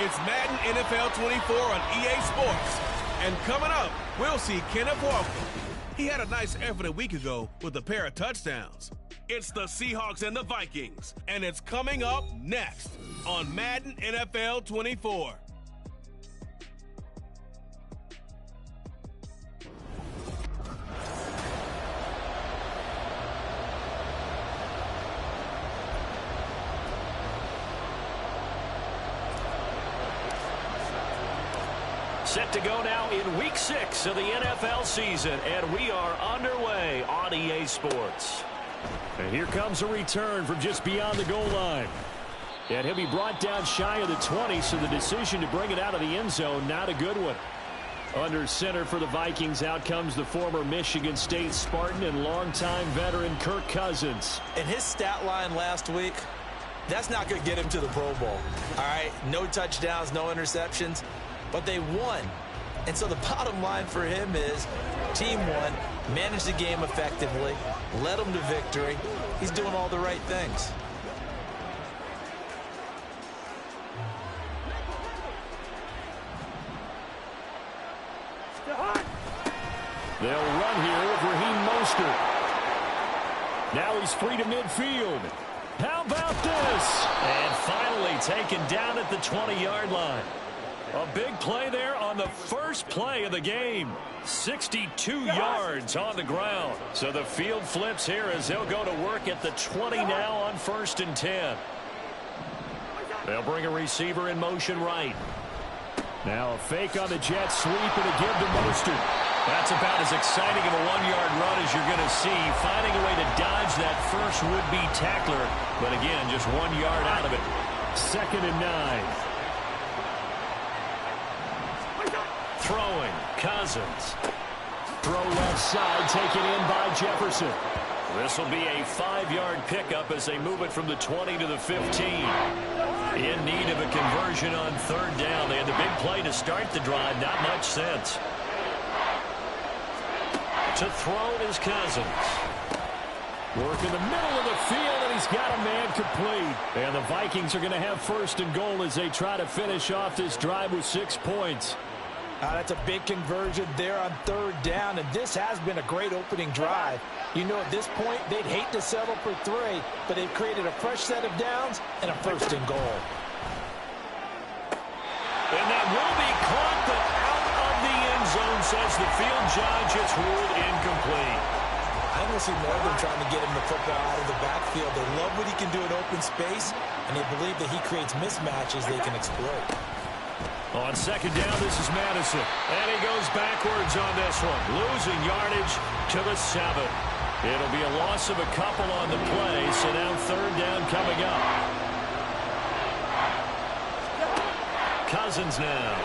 It's Madden NFL 24 on EA Sports. And coming up, we'll see Kenneth Walker. He had a nice effort a week ago with a pair of touchdowns. It's the Seahawks and the Vikings, and it's coming up next on Madden NFL 24. Set to go now in Week 6 of the NFL season, and we are underway on EA Sports. And here comes a return from just beyond the goal line. And he'll be brought down shy of the 20, so the decision to bring it out of the end zone, not a good one. Under center for the Vikings, out comes the former Michigan State Spartan and longtime veteran Kirk Cousins. And his stat line last week, that's not going to get him to the Pro Bowl. All right, no touchdowns, no interceptions. But they won. And so the bottom line for him is team won, managed the game effectively, led them to victory. He's doing all the right things. They'll run here with Raheem Mostert. Now he's free to midfield. How about this? And finally taken down at the 20-yard line. A big play there on the first play of the game. 62 yards on the ground. So the field flips here as they'll go to work at the 20 now on 1st and 10. They'll bring a receiver in motion right. Now a fake on the jet sweep and a give to Mostert. That's about as exciting of a 1-yard run as you're going to see. Finding a way to dodge that first would-be tackler. But again, just 1 yard out of it. 2nd and 9. Throwing, Cousins. Throw left side, taken in by Jefferson. This will be a 5-yard pickup as they move it from the 20 to the 15. In need of a conversion on 3rd down. They had the big play to start the drive. Not much sense. To throw is Cousins. Work in the middle of the field, and he's got a man complete. And the Vikings are going to have 1st and goal as they try to finish off this drive with 6 points. That's a big conversion there on 3rd down, and this has been a great opening drive. You know, at this point, they'd hate to settle for 3, but they've created a fresh set of downs and a 1st and goal. And that will be caught, but out of the end zone, says the field judge. It's ruled incomplete. I want to see more of them trying to get him the football out of the backfield. They love what he can do in open space, and they believe that he creates mismatches they can exploit. On 2nd down, this is Madison. And he goes backwards on this one. Losing yardage to the 7. It'll be a loss of a couple on the play, so now 3rd down coming up. Cousins now.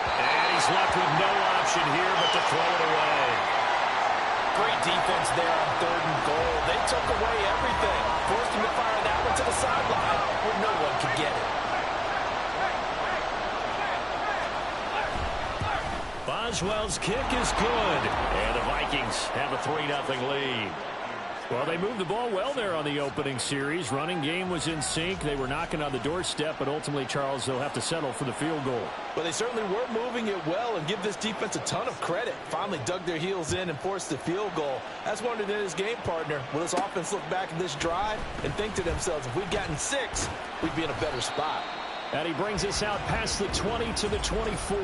And he's left with no option here but to throw it away. Great defense there on 3rd and goal. They took away everything. Forced him to fire that one to the sideline where no one could get it. Boswell's kick is good. And the Vikings have a 3-0 lead. Well, they moved the ball well there on the opening series. Running game was in sync. They were knocking on the doorstep, but ultimately, Charles, they'll have to settle for the field goal. Well, they certainly were moving it well, and give this defense a ton of credit. Finally dug their heels in and forced the field goal. That's wondered in his game partner. Will this offense look back at this drive and think to themselves, if we'd gotten 6, we'd be in a better spot? And he brings us out past the 20 to the 24.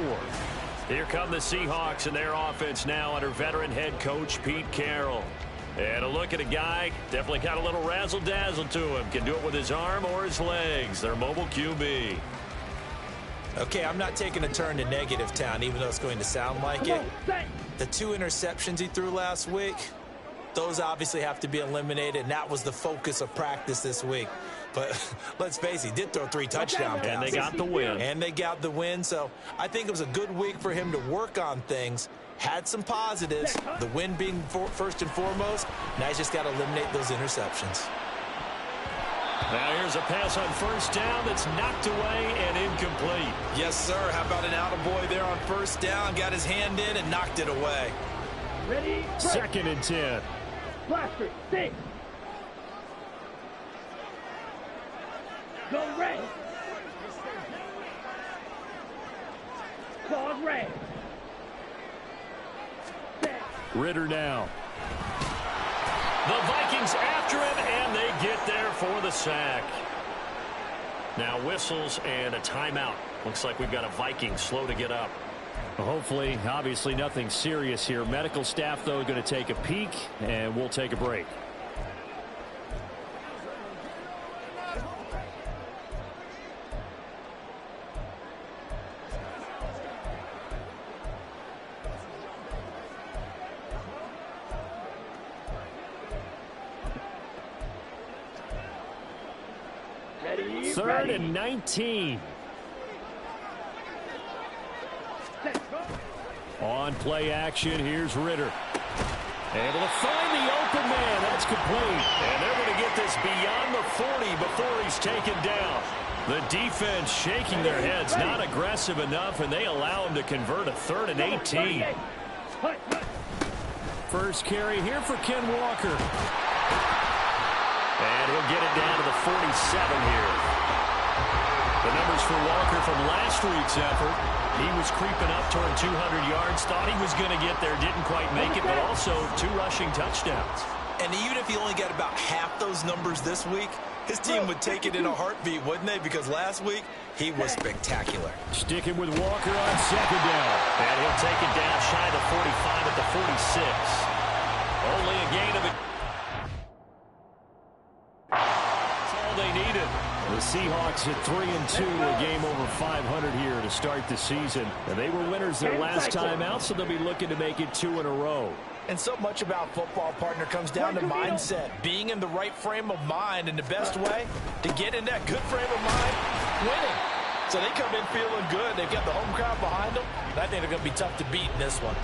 Here come the Seahawks and their offense now under veteran head coach Pete Carroll. And a look at a guy, definitely got a little razzle-dazzle to him. Can do it with his arm or his legs. Their mobile QB. Okay, I'm not taking a turn to negative town, even though it's going to sound like it. The 2 interceptions he threw last week, those obviously have to be eliminated, and that was the focus of practice this week. But let's face it, he did throw 3 touchdown passes. And they got the win. And they got the win, so I think it was a good week for him to work on things. Had some positives, the win being first and foremost. Now he's just got to eliminate those interceptions. Now here's a pass on first down that's knocked away and incomplete. Yes, sir. How about an attaboy there on first down? Got his hand in and knocked it away. Ready? 2nd and 10. Blaster, 6. Go red. Claws red. Set. Ritter now. The Vikings after him, and they get there for the sack. Now whistles and a timeout. Looks like we've got a Viking slow to get up. Hopefully, obviously nothing serious here. Medical staff, though, going to take a peek, and we'll take a break. Ready? 3rd and 19. On play action, here's Ritter. Able to find the open man. That's complete. And they're going to get this beyond the 40 before he's taken down. The defense shaking their heads, not aggressive enough, and they allow him to convert a 3rd and 18. First carry here for Ken Walker. And he'll get it down to the 47 here. The numbers for Walker from last week's effort. He was creeping up toward 200 yards. Thought he was going to get there. Didn't quite make it, but also 2 rushing touchdowns. And even if he only got about half those numbers this week, his team would take it in a heartbeat, wouldn't they? Because last week, he was spectacular. Sticking with Walker on 2nd down. And he'll take it down shy of the 45 at the 46. Only a gain of it. That's all they needed. The Seahawks at 3-2, a game over 500 here to start the season. And they were winners their last time out, so they'll be looking to make it 2 in a row. And so much about football, partner, comes down to mindset. Being in the right frame of mind, and the best way to get in that good frame of mind, winning. So they come in feeling good. They've got the home crowd behind them. And I think they're going to be tough to beat in this one.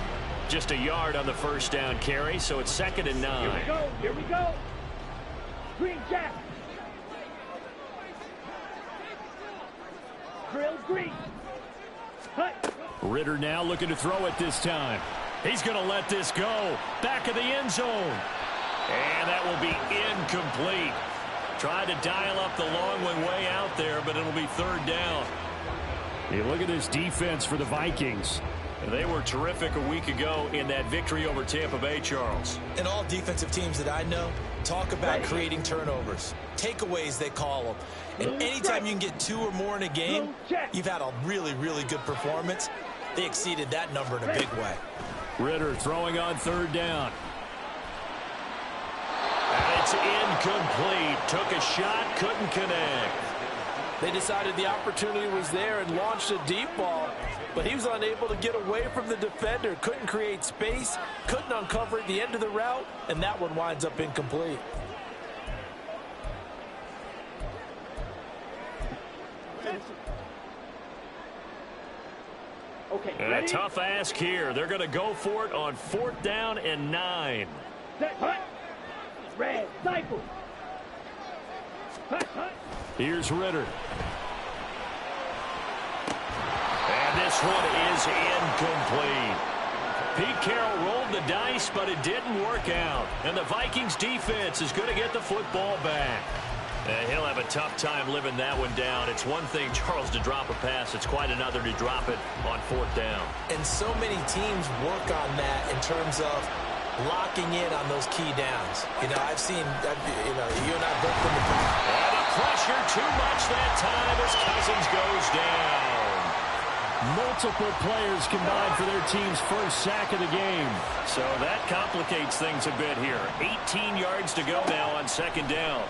Just a yard on the first down carry, so it's 2nd and 9. Here we go. Here we go. Green Jack. Drill green. Hut. Ritter now looking to throw it this time. He's going to let this go. Back of the end zone. And that will be incomplete. Tried to dial up the long one way out there, but it'll be 3rd down. Hey, look at this defense for the Vikings. They were terrific a week ago in that victory over Tampa Bay, Charles. And all defensive teams that I know talk about creating turnovers. Takeaways, they call them. And anytime you can get 2 or more in a game, you've had a really, really good performance. They exceeded that number in a big way. Ritter throwing on 3rd down. And it's incomplete. Took a shot, couldn't connect. They decided the opportunity was there and launched a deep ball, but he was unable to get away from the defender. Couldn't create space, couldn't uncover at the end of the route, and that one winds up incomplete. Okay, And ready? a tough ask here. They're going to go for it on 4th down and 9. Set. Hut. Red. Cycle. Hut. Hut. Here's Ritter. And this one is incomplete. Pete Carroll rolled the dice, but it didn't work out. And the Vikings defense is going to get the football back. And he'll have a tough time living that one down. It's one thing, Charles, to drop a pass. It's quite another to drop it on 4th down. And so many teams work on that in terms of locking in on those key downs. You know, I've seen, you and I both from the And the pressure too much that time as Cousins goes down. Multiple players combined for their team's first sack of the game. So that complicates things a bit here. 18 yards to go now on second down.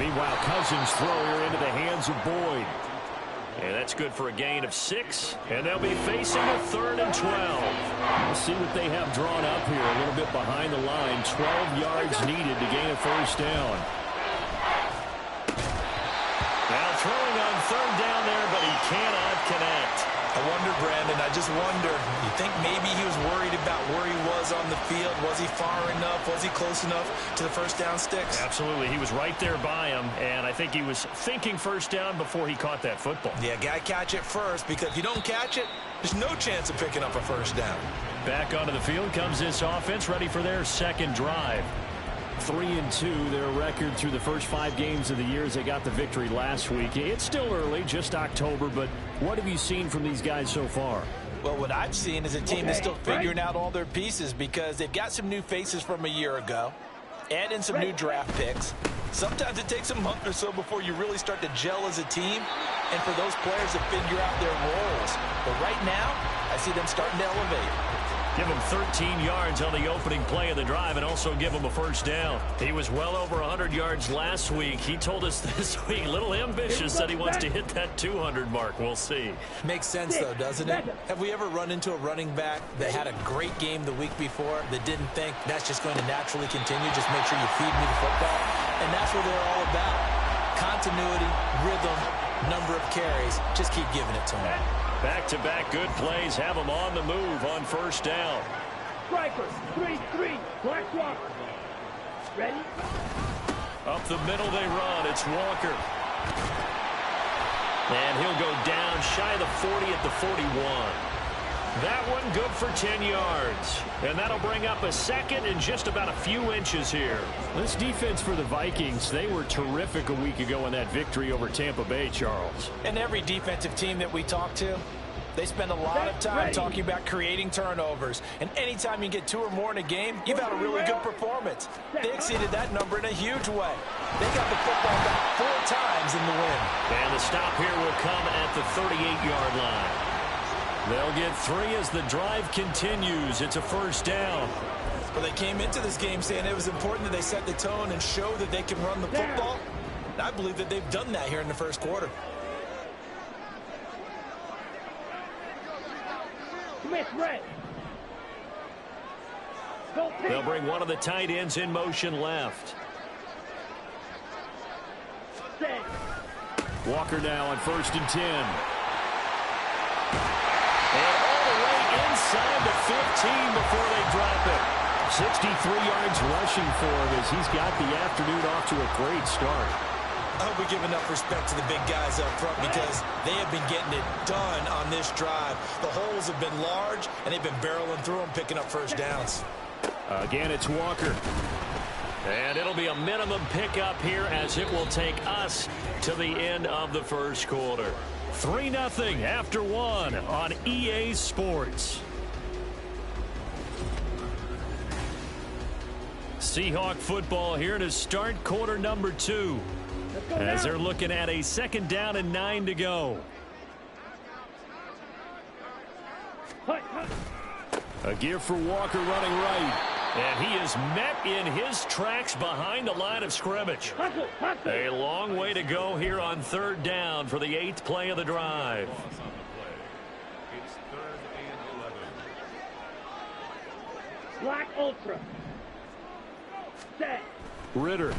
Meanwhile, Cousins throw here into the hands of Boyd. And that's good for a gain of 6. And they'll be facing a 3rd and 12. Let's see what they have drawn up here. A little bit behind the line. 12 yards needed to gain a first down. Now throwing on 3rd down there, but he cannot connect. I wonder, Brandon, I just wonder, you think maybe he was worried about where he was on the field? Was he far enough? Was he close enough to the first down sticks? Absolutely. He was right there by him, and I think he was thinking first down before he caught that football. Yeah, got to catch it first, because if you don't catch it, there's no chance of picking up a first down. Back onto the field comes this offense, ready for their second drive. 3-2, their record through the first 5 games of the year as they got the victory last week. It's still early, just October, but what have you seen from these guys so far? Well, what I've seen is a team that's still figuring out all their pieces because they've got some new faces from a year ago, add in some new draft picks. Sometimes it takes a month or so before you really start to gel as a team and for those players to figure out their roles. But right now, I see them starting to elevate. Give him 13 yards on the opening play of the drive and also give him a first down. He was well over 100 yards last week. He told us this week, a little ambitious, said he wants to hit that 200 mark. We'll see. Makes sense, though, doesn't it? Have we ever run into a running back that had a great game the week before that didn't think that's just going to naturally continue? Just make sure you feed me the football. And that's what they're all about. Continuity, rhythm, number of carries. Just keep giving it to them. Back-to-back good plays have them on the move on first down. Strikers, 3-3, Black Rock. Ready? Up the middle they run. It's Walker. And he'll go down shy of the 40 at the 41. That one good for 10 yards. And that'll bring up a second and just about a few inches here. This defense for the Vikings, they were terrific a week ago in that victory over Tampa Bay, Charles. And every defensive team that we talk to, they spend a lot of time talking about creating turnovers. And anytime you get 2 or more in a game, you've had a really good performance. They exceeded that number in a huge way. They got the football back 4 times in the win. And the stop here will come at the 38-yard line. They'll get 3 as the drive continues. It's a first down. Well, they came into this game saying it was important that they set the tone and show that they can run the football. And I believe that they've done that here in the first quarter. Smith red. They'll bring one of the tight ends in motion left. Walker now on 1st and 10. And all the way inside the 15 before they drop it. 63 yards rushing for him as he's got the afternoon off to a great start. I hope we give enough respect to the big guys up front because they have been getting it done on this drive. The holes have been large, and they've been barreling through them, picking up first downs. Again, it's Walker. And it'll be a minimum pickup here as it will take us to the end of the first quarter. 3-0 after 1 on EA Sports. Seahawk football here to start quarter number 2. As they're looking at a 2nd down and 9 to go. A give for Walker running right. And he is met in his tracks behind the line of scrimmage. A long way to go here on 3rd down for the 8th play of the drive. Black Ultra. Set. Ritter.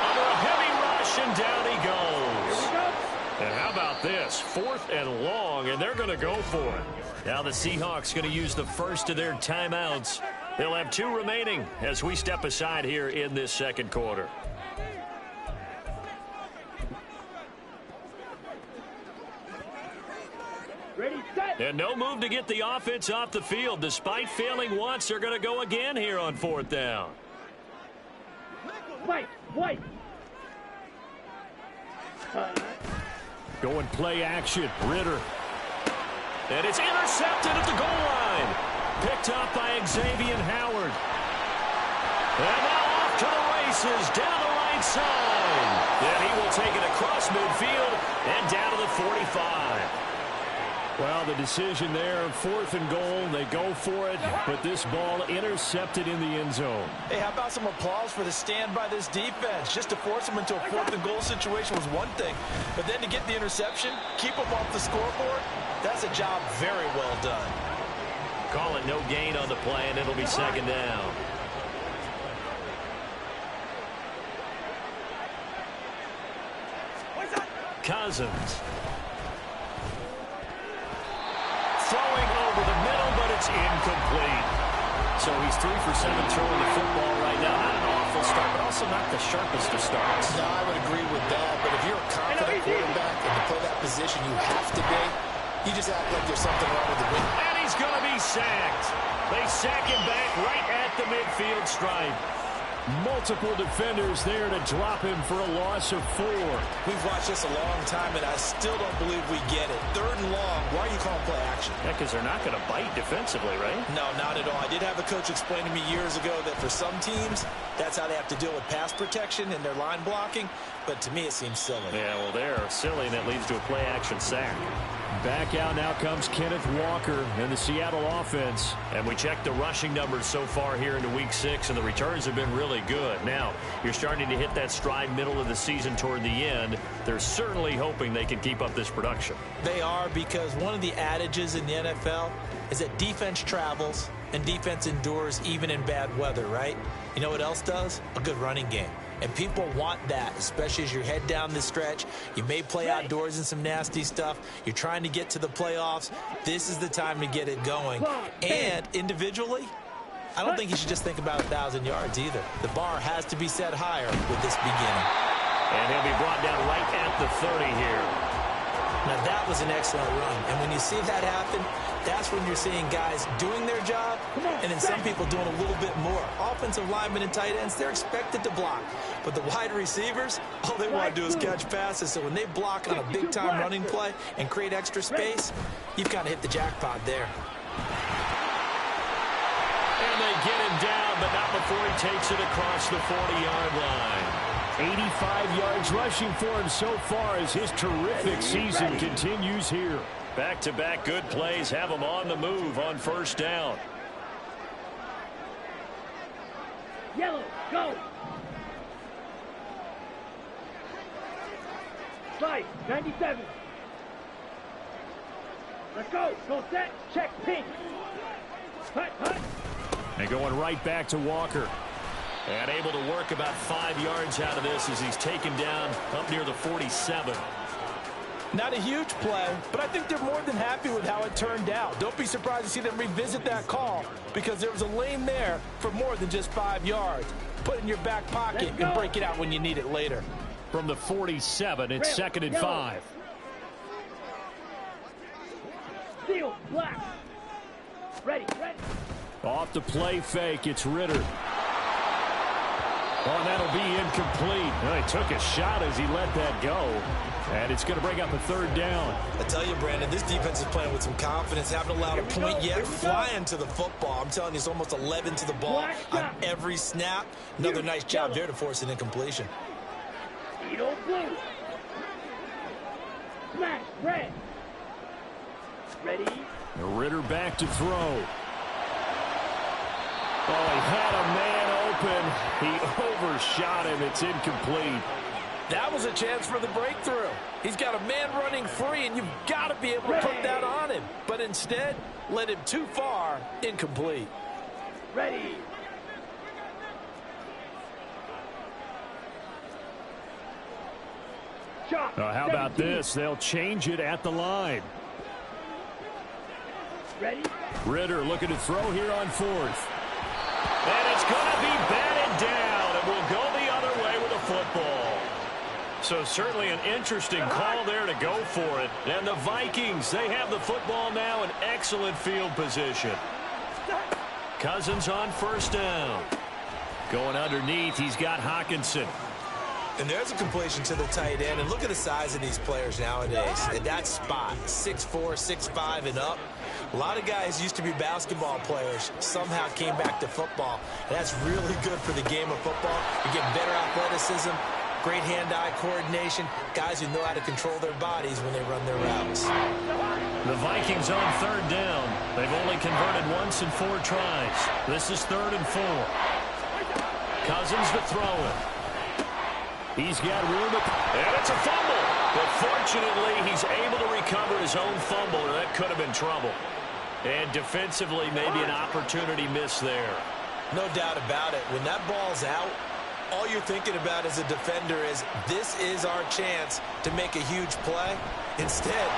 Under a heavy rush, and down he goes. Here we go. And how about this? 4th and long, and they're going to go for it. Now the Seahawks going to use the first of their timeouts. They'll have 2 remaining as we step aside here in this second quarter. Ready, set. And no move to get the offense off the field. Despite failing once, they're going to go again here on 4th down. White. Going play action. Ritter. And it's intercepted at the goal line. Picked up by Xavier Howard. And now off to the races. Down the right right side. And he will take it across midfield and down to the 45. Well, the decision there, 4th and goal. They go for it, but this ball intercepted in the end zone. Hey, how about some applause for the stand by this defense? Just to force them into a 4th and goal situation was one thing, but then to get the interception, keep them off the scoreboard, that's a job very well done. Call it no gain on the play, and it'll be 2nd down. Cousins. Throwing over the middle, but it's incomplete. So he's 3 for 7 throwing the football right now. Not an awful start, but also not the sharpest of starts. No, I would agree with that. But if you're a confident quarterback and you play that position you have to be, you just act like there's something wrong with the wing. And he's going to be sacked. They sack him back right at the midfield stripe. Multiple defenders there to drop him for a loss of 4. We've watched this a long time, and I still don't believe we get it. 3rd and long, why are you calling play action? Yeah, because they're not going to bite defensively, right? No, not at all. I did have a coach explain to me years ago that for some teams, that's how they have to deal with pass protection and their line blocking. But to me, it seems silly. Yeah, well, they're silly, and that leads to a play-action sack. Back out now comes Kenneth Walker in the Seattle offense. And we checked the rushing numbers so far here into Week 6, and the returns have been really good. Now, you're starting to hit that stride middle of the season toward the end. They're certainly hoping they can keep up this production. They are, because one of the adages in the NFL is that defense travels and defense endures even in bad weather, right? You know what else does? A good running game. And people want that, especially as you head down the stretch. You may play outdoors in some nasty stuff. You're trying to get to the playoffs. This is the time to get it going. And individually, I don't think you should just think about 1,000 yards either. The bar has to be set higher with this beginning. And he'll be brought down right at the 30 here. Now, that was an excellent run. And when you see that happen, that's when you're seeing guys doing their job, and then some people doing a little bit more. Offensive linemen and tight ends, they're expected to block. But the wide receivers, all they want to do is catch passes. So when they block on a big-time running play and create extra space, you've kind of hit the jackpot there. And they get him down, but not before he takes it across the 40-yard line. 85 yards rushing for him so far as his terrific season continues here. Back-to-back good plays have him on the move on 1st down. Yellow, go. 5, 97. Let's go. Go set. Check pink. Hut, hut. And going right back to Walker. And able to work about 5 yards out of this as he's taken down up near the 47. Not a huge play, but I think they're more than happy with how it turned out. Don't be surprised to see them revisit that call, because there was a lane there for more than just 5 yards. Put it in your back pocket and break it out when you need it later. From the 47, it's 2nd and 5. Seal, black. Ready. Off the play fake, it's Ritter. Oh, and that'll be incomplete. Well, he took a shot as he let that go. And it's going to bring up a 3rd down. I tell you, Brandon, this defense is playing with some confidence. Haven't allowed a point yet. Flying to the football. I'm telling you, it's almost 11 to the ball on every snap. Another nice job there to force an incompletion. Edo blue. Smash, red. Ready. Ritter back to throw. Oh, he had a man open. He overshot him. It's incomplete. That was a chance for the breakthrough. He's got a man running free, and you've got to be able to put that on him. But instead, led him too far, incomplete. Ready. Shot. How about this? They'll change it at the line. Ready. Ritter looking to throw here on 4th. And it's going to be batted down, and we'll go the other way with a football. So certainly an interesting call there to go for it. And the Vikings, they have the football now in excellent field position. Cousins on 1st down. Going underneath, he's got Hockenson. And there's a completion to the tight end. And look at the size of these players nowadays. At that spot, 6'4", 6'5", and up. A lot of guys used to be basketball players, somehow came back to football. And that's really good for the game of football. You get better athleticism, great hand-eye coordination, guys who know how to control their bodies when they run their routes. The Vikings on third down. They've only converted once in 4 tries. This is 3rd and 4. Cousins to throw it. He's got room, and it's a fumble. But fortunately, he's able to recover his own fumble, or that could have been trouble. And defensively, maybe an opportunity miss there. No doubt about it. When that ball's out, all you're thinking about as a defender is, this is our chance to make a huge play. Instead,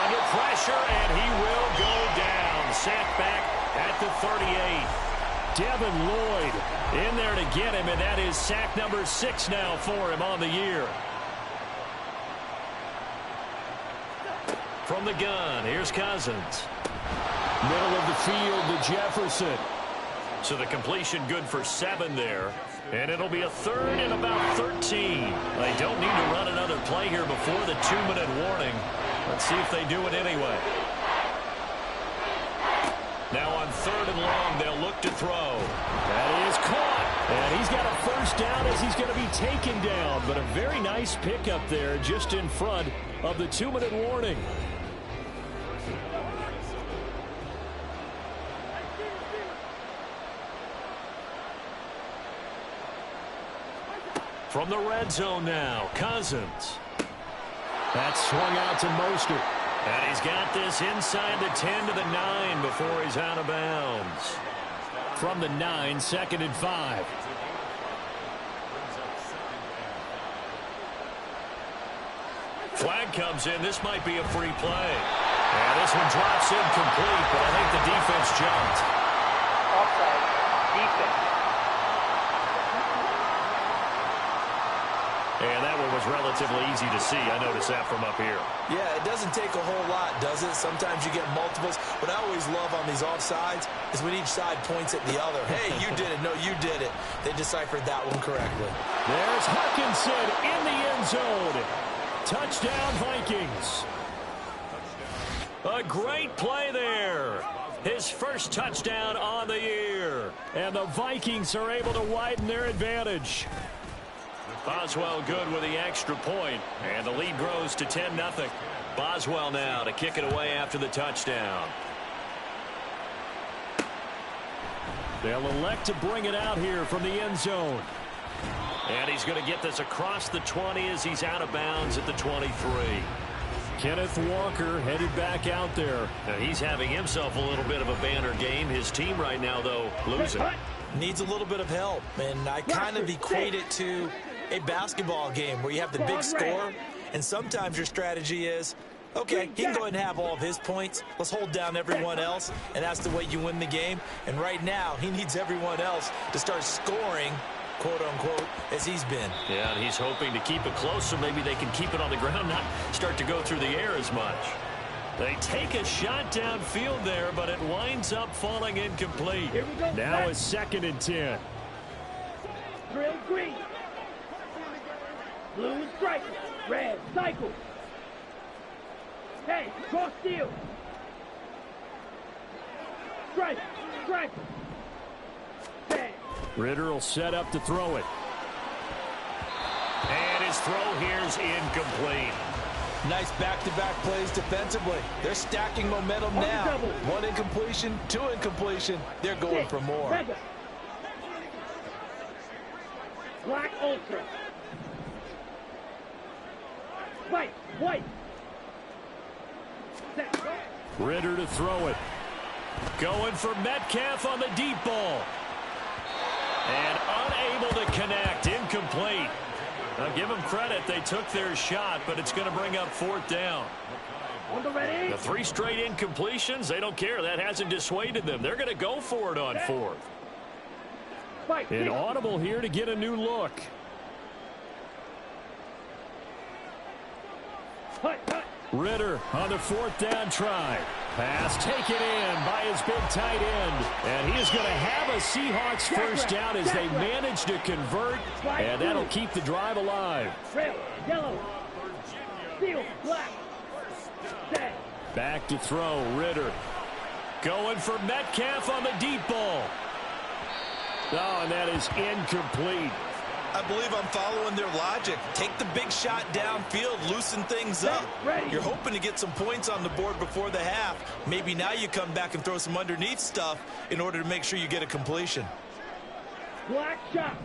under pressure, and he will go down. Sacked back at the 38. Devin Lloyd in there to get him, and that is sack number 6 now for him on the year. From the gun, here's Cousins. Middle of the field to Jefferson. So the completion good for 7 there. And it'll be a 3rd and about 13. They don't need to run another play here before the 2-minute warning. Let's see if they do it anyway. Now on 3rd and long, they'll look to throw. That is caught. And he's got a first down as he's going to be taken down. But a very nice pickup there just in front of the 2-minute warning. From the red zone now, Cousins. That's swung out to Mostert. And he's got this inside the 10 to the 9 before he's out of bounds. From the 9, 2nd and 5. Flag comes in. This might be a free play. And this one drops incomplete, but I think the defense jumped. Offside. Defense. And that one was relatively easy to see. I noticed that from up here. Yeah, it doesn't take a whole lot, does it? Sometimes you get multiples. What I always love on these offsides is when each side points at the other. Hey, you did it. No, you did it. They deciphered that one correctly. There's Hutchinson in the end zone. Touchdown, Vikings. A great play there. His first touchdown on the year. And the Vikings are able to widen their advantage. Boswell good with the extra point, and the lead grows to 10-0. Boswell now to kick it away after the touchdown. They'll elect to bring it out here from the end zone. And he's going to get this across the 20 as he's out of bounds at the 23. Kenneth Walker headed back out there. Now he's having himself a little bit of a banner game. His team right now, though, losing. Needs a little bit of help, and I kind of equate it to a basketball game where you have the big score, and sometimes your strategy is, okay, he can go ahead and have all of his points. Let's hold down everyone else, and that's the way you win the game. And right now, he needs everyone else to start scoring, quote-unquote, as he's been. Yeah, and he's hoping to keep it close so maybe they can keep it on the ground, not start to go through the air as much. They take a shot downfield there, but it winds up falling incomplete. Now a 2nd and 10. Drill green. Blue is striker. Red, cycle. Hey, cross steal. Striker, striker. Bang. Ritter will set up to throw it. And his throw here's incomplete. Nice back-to-back plays defensively. They're stacking momentum now. 1 incompletion, 2 incompletion. They're going for more. Mega. Black Ultra. White. Set. Ritter to throw it. Going for Metcalf on the deep ball. And unable to connect. Incomplete. Now give them credit. They took their shot, but it's going to bring up 4th down. On the ready. The 3 straight incompletions, they don't care. That hasn't dissuaded them. They're going to go for it on 4th. An audible here to get a new look. Ritter on the 4th down try. Pass taken in by his big tight end. And he is going to have a Seahawks first down as they manage to convert, and that'll keep the drive alive. Red, yellow, steel, black, set. Back to throw, Ritter. Going for Metcalf on the deep ball. Oh, and that is incomplete. I believe I'm following their logic. Take the big shot downfield, loosen things up. You're hoping to get some points on the board before the half. Maybe now you come back and throw some underneath stuff in order to make sure you get a completion. Black shot.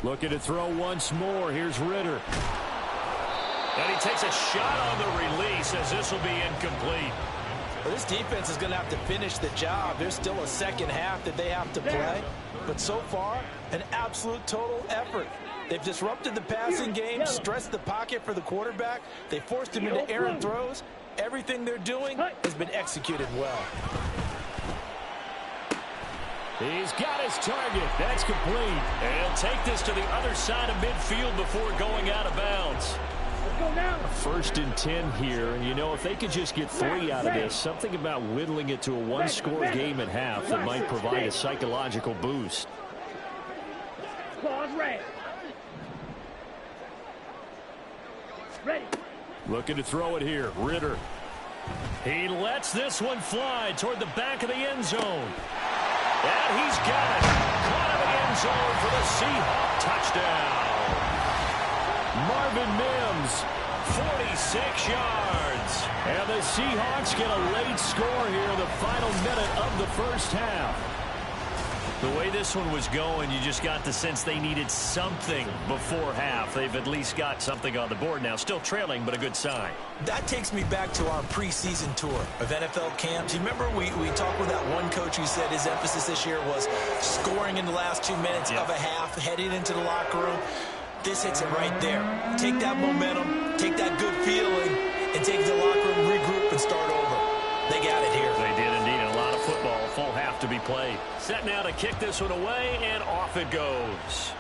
Looking to throw once more. Here's Ritter. And he takes a shot on the release as this will be incomplete. Well, this defense is going to have to finish the job. There's still a second half that they have to play. But so far, an absolute total effort. They've disrupted the passing game, stressed the pocket for the quarterback. They forced him into errant throws. Everything they're doing has been executed well. He's got his target. That's complete. And he'll take this to the other side of midfield before going out of bounds. First and 10 here, and you know, if they could just get 3 out of this, something about whittling it to a one-score game at half that might provide a psychological boost. Ready. Looking to throw it here, Ritter. He lets this one fly toward the back of the end zone. And he's got it. Caught in the end zone for the Seahawks touchdown. Marvin Mims, 46 yards. And the Seahawks get a late score here in the final minute of the first half. The way this one was going, you just got the sense they needed something before half. They've at least got something on the board now. Still trailing, but a good sign. That takes me back to our preseason tour of NFL camps. You remember we talked with that one coach who said his emphasis this year was scoring in the last 2 minutes of a half, heading into the locker room. This hits it right there. Take that momentum, take that good feeling, and take it to the locker room, regroup, and start over. They got it here. They did indeed. A lot of football, a full half to be played. Set now to kick this one away, and off it goes.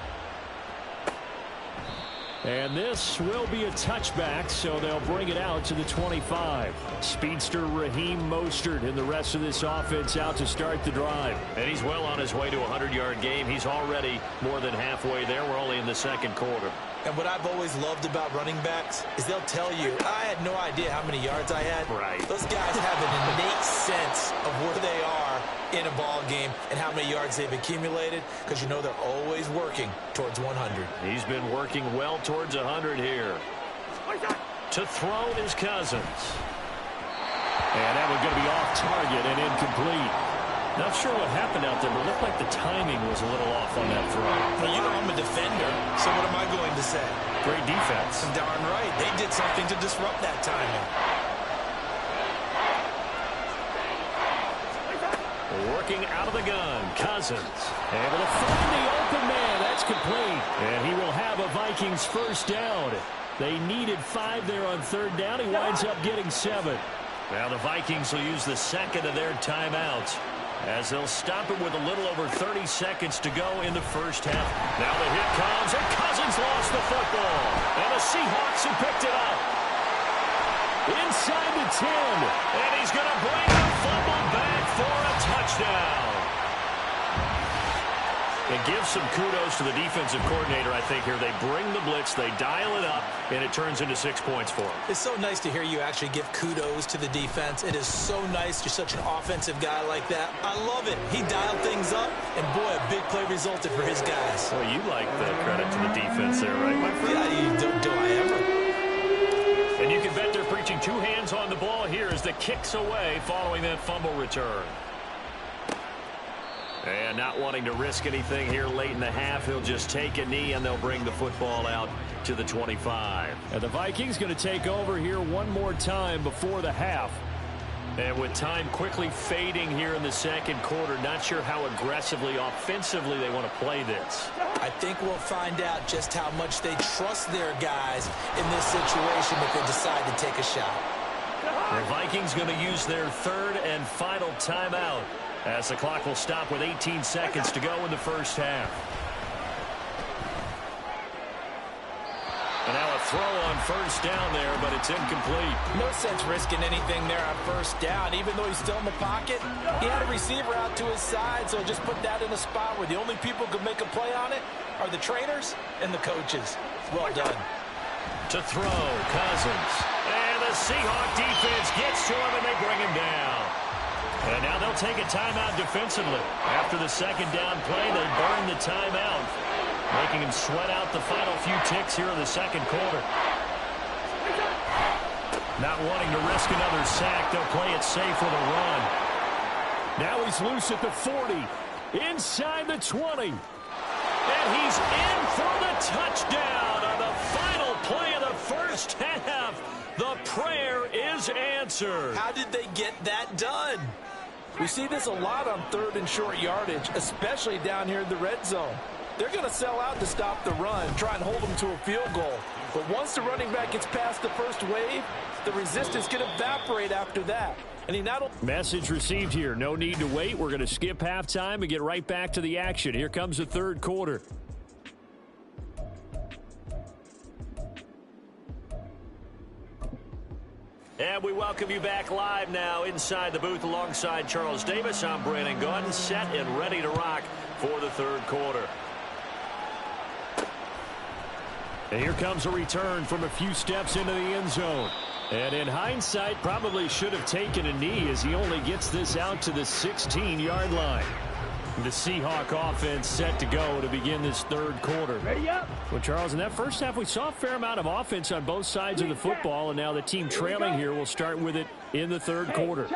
And this will be a touchback, so they'll bring it out to the 25. Speedster Raheem Mostert and the rest of this offense out to start the drive. And he's well on his way to a 100-yard game. He's already more than halfway there. We're only in the second quarter. And what I've always loved about running backs is they'll tell you, I had no idea how many yards I had. Right. Those guys have an innate sense of where they are in a ball game and how many yards they've accumulated, because you know they're always working towards 100. He's been working well towards 100 here. To throw is Cousins. And that one's going to be off target and incomplete. Not sure what happened out there, but it looked like the timing was a little off on that throw. Well, you know I'm a defender, so what am I going to say? Great defense. Darn right. They did something to disrupt that timing. Working out of the gun, Cousins. Able to find the open man. That's complete. And he will have a Vikings first down. They needed 5 there on third down. He winds up getting 7. Now the Vikings will use the second of their timeouts, as they'll stop it with a little over 30 seconds to go in the first half. Now the hit comes, and Cousins lost the football. And the Seahawks have picked it up. Inside the 10. And he's going to bring the fumble back for a touchdown. And give some kudos to the defensive coordinator, I think, here. They bring the blitz, they dial it up, and it turns into 6 points for them. It's so nice to hear you actually give kudos to the defense. It is so nice. You're such an offensive guy like that. I love it. He dialed things up, and boy, a big play resulted for his guys. Well, you like the credit to the defense there, right, my friend? Yeah, do I ever? And you can bet they're preaching 2 hands on the ball here as the kick's away following that fumble return. And not wanting to risk anything here late in the half, he'll just take a knee, and they'll bring the football out to the 25. And the Vikings going to take over here one more time before the half. And with time quickly fading here in the second quarter, not sure how aggressively, offensively they want to play this. I think we'll find out just how much they trust their guys in this situation if they decide to take a shot. The Vikings going to use their third and final timeout, as the clock will stop with 18 seconds to go in the first half. And now a throw on first down there, but it's incomplete. No sense risking anything there on first down. Even though he's still in the pocket, he had a receiver out to his side, so just put that in a spot where the only people who can make a play on it are the trainers and the coaches. Well done. To throw, Cousins. And the Seahawk defense gets to him, and they bring him down. And now they'll take a timeout defensively. After the second down play, they burn the timeout, making him sweat out the final few ticks here in the second quarter. Not wanting to risk another sack, they'll play it safe with a run. Now he's loose at the 40, inside the 20. And he's in for the touchdown on the final play of the first half. The prayer is answered. How did they get that done? We see this a lot on third and short yardage, especially down here in the red zone. They're going to sell out to stop the run, try and hold them to a field goal. But once the running back gets past the first wave, the resistance can evaporate after that. And he not Message received here. No need to wait. We're going to skip halftime and get right back to the action. Here comes the third quarter. And we welcome you back live now inside the booth alongside Charles Davis. I'm Brandon Gaudin, set and ready to rock for the third quarter. And here comes a return from a few steps into the end zone. And in hindsight, probably should have taken a knee as he only gets this out to the 16-yard line. The Seahawk offense set to go to begin this third quarter. Ready up. Well, Charles, in that first half, we saw a fair amount of offense on both sides of the football, and now the team trailing here will start with it in the third quarter.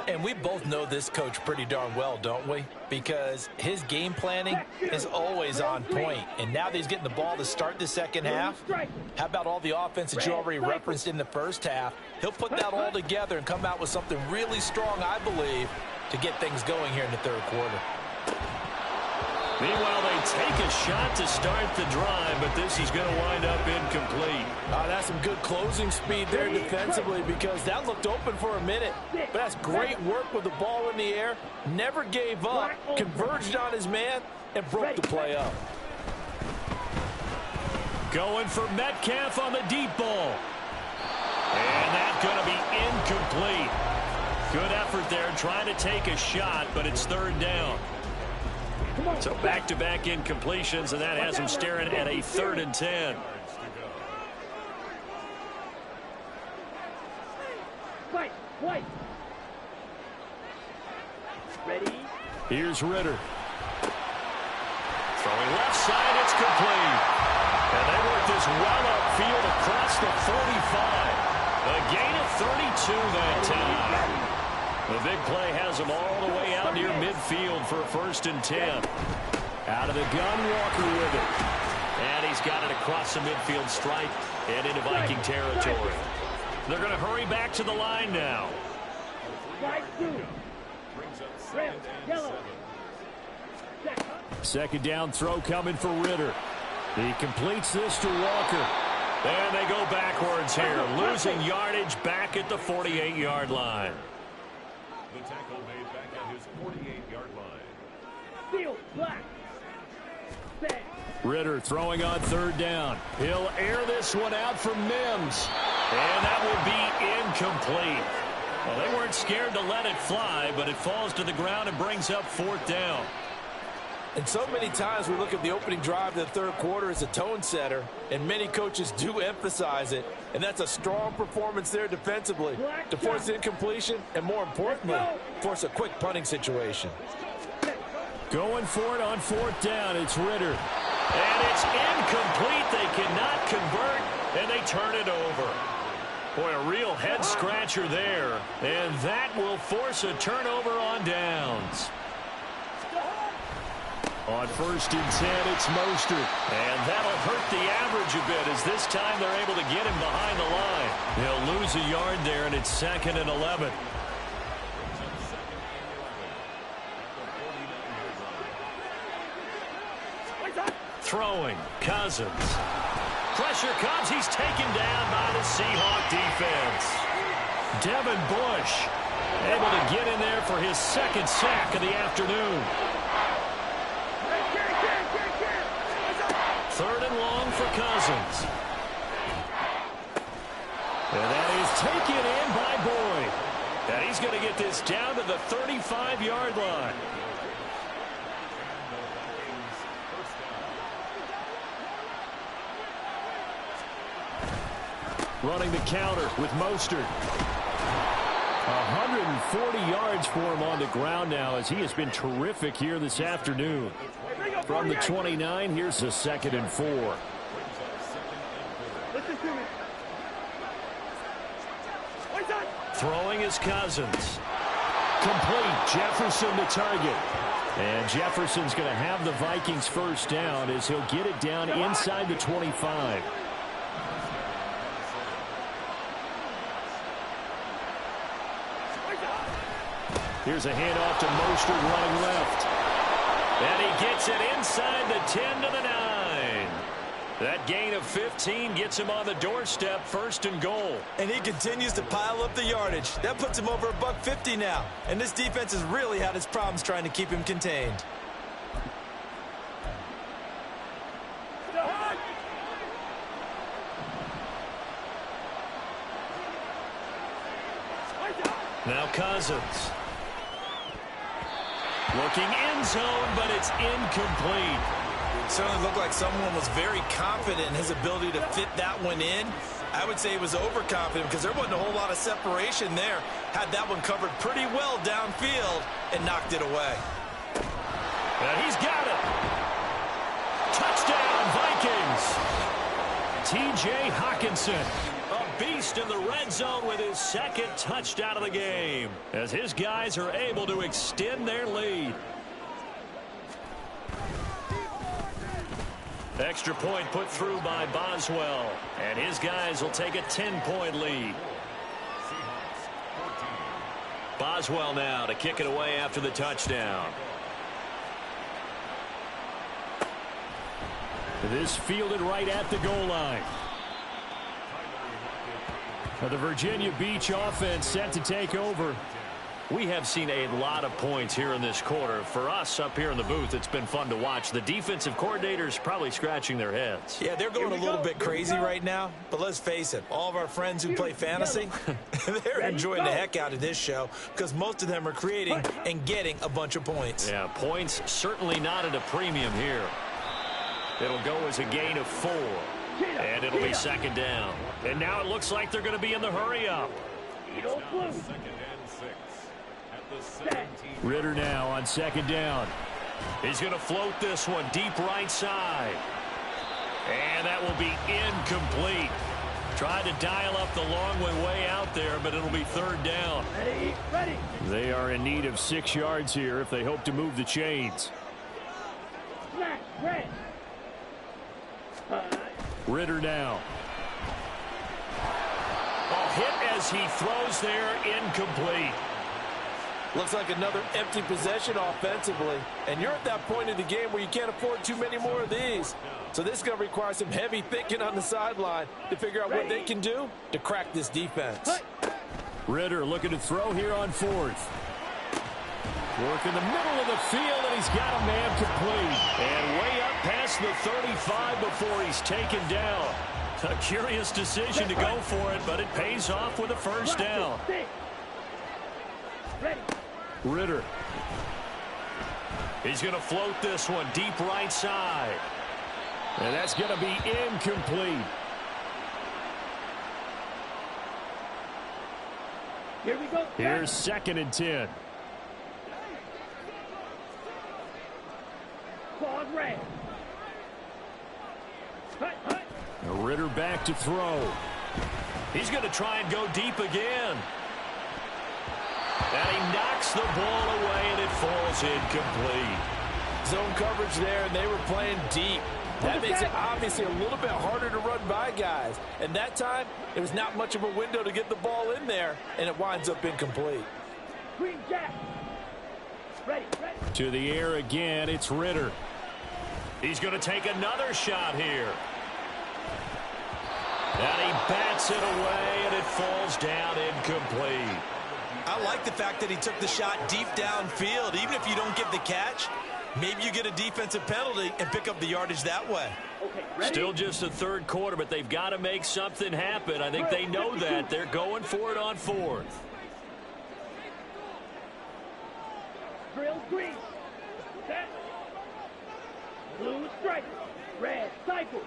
And we both know this coach pretty darn well, don't we? Because his game planning is always on point. And now that he's getting the ball to start the second half, how about all the offense that you already referenced in the first half? He'll put that all together and come out with something really strong, I believe, to get things going here in the third quarter. Meanwhile, they take a shot to start the drive, but this is going to wind up incomplete. That's some good closing speed there defensively because that looked open for a minute. But that's great work with the ball in the air. Never gave up, converged on his man, and broke the play up. Going for Metcalf on the deep ball. And that's going to be incomplete. Good effort there trying to take a shot, but it's third down. So back-to-back incompletions, and that has him staring at a 3rd and 10. Fight. Ready? Here's Ritter. Throwing left side, it's complete. And they work this well upfield across the 45. A gain of 32 that time. The big play has him all the way out near midfield for a 1st and 10. Out of the gun, Walker with it. And he's got it across the midfield stripe and into Viking territory. They're going to hurry back to the line now. Red, yellow. Second down throw coming for Ritter. He completes this to Walker. And they go backwards here, losing yardage back at the 48-yard line. The tackle made back at his 48-yard line. Field, black. Set. Ritter throwing on 3rd down. He'll air this one out for Mims. And that will be incomplete. Well, they weren't scared to let it fly, but it falls to the ground and brings up 4th down. And so many times we look at the opening drive of the third quarter as a tone setter, and many coaches do emphasize it. And that's a strong performance there defensively to force incompletion and, more importantly, force a quick punting situation. Going for it on 4th down, it's Ritter. And it's incomplete. They cannot convert, and they turn it over. Boy, a real head-scratcher there. And that will force a turnover on downs. On 1st and 10, it's Mostert. And that'll hurt the average a bit as this time they're able to get him behind the line. They'll lose a yard there, and it's 2nd and 11. Throwing, Cousins. Pressure comes. He's taken down by the Seahawk defense. Devin Bush able to get in there for his 2nd sack of the afternoon. 3rd and long for Cousins. And that is taken in by Boyd. And he's going to get this down to the 35-yard line. Running the counter with Mostert. 140 yards for him on the ground now as he has been terrific here this afternoon. From the 29, here's a 2nd and 4. Listen to me. Throwing is Cousins. Complete. Jefferson the target. And Jefferson's going to have the Vikings first down as he'll get it down inside the 25. Here's a handoff to Mostert running left. And he gets it inside the 10 to the 9. That gain of 15 gets him on the doorstep, 1st and goal. And he continues to pile up the yardage. That puts him over $150 now. And this defense has really had its problems trying to keep him contained. Now Cousins. Looking end zone, but it's incomplete. Certainly looked like someone was very confident in his ability to fit that one in. I would say he was overconfident because there wasn't a whole lot of separation there. Had that one covered pretty well downfield and knocked it away. And he's got it. Touchdown, Vikings. T.J. Hockenson. A beast in the red zone with his 2nd touchdown of the game as his guys are able to extend their lead. Extra point put through by Boswell, and his guys will take a 10-point lead. Boswell now to kick it away after the touchdown. This fielded right at the goal line. The Virginia Beach offense set to take over. We have seen a lot of points here in this quarter. For us up here in the booth, it's been fun to watch. The defensive coordinators probably scratching their heads. Yeah, they're going a little bit crazy right now. But let's face it, all of our friends who play fantasy, they're enjoying the heck out of this show because most of them are creating and getting a bunch of points. Yeah, points certainly not at a premium here. It'll go as a gain of 4. And it'll be 2nd down. And now it looks like they're going to be in the hurry-up. Ritter now on 2nd down. He's going to float this one deep right side. And that will be incomplete. Tried to dial up the long way out there, but it'll be 3rd down. Ready. They are in need of 6 yards here if they hope to move the chains. Ritter now. A hit as he throws there, incomplete. Looks like another empty possession offensively. And you're at that point in the game where you can't afford too many more of these. So this is going to require some heavy thinking on the sideline to figure out what they can do to crack this defense. Ritter looking to throw here on 4th. Work in the middle of the field, and he's got a man complete. And way up past the 35 before he's taken down. A curious decision to go for it, but it pays off with a 1st down. Ritter. He's going to float this one deep right side. And that's going to be incomplete. Here we go. Here's 2nd and 10. Claws red. Ritter back to throw. He's going to try and go deep again. And he knocks the ball away, and it falls incomplete. Zone coverage there, and they were playing deep. That makes it obviously a little bit harder to run by guys. And that time, it was not much of a window to get the ball in there, and it winds up incomplete. Green Jack. Ready. To the air again, it's Ritter. He's going to take another shot here. And he bats it away, and it falls down incomplete. I like the fact that he took the shot deep downfield. Even if you don't get the catch, maybe you get a defensive penalty and pick up the yardage that way. Still just the third quarter, but they've got to make something happen. I think they know that. They're going for it on fourth. Drill green. Set. Blue strike. Red cycle.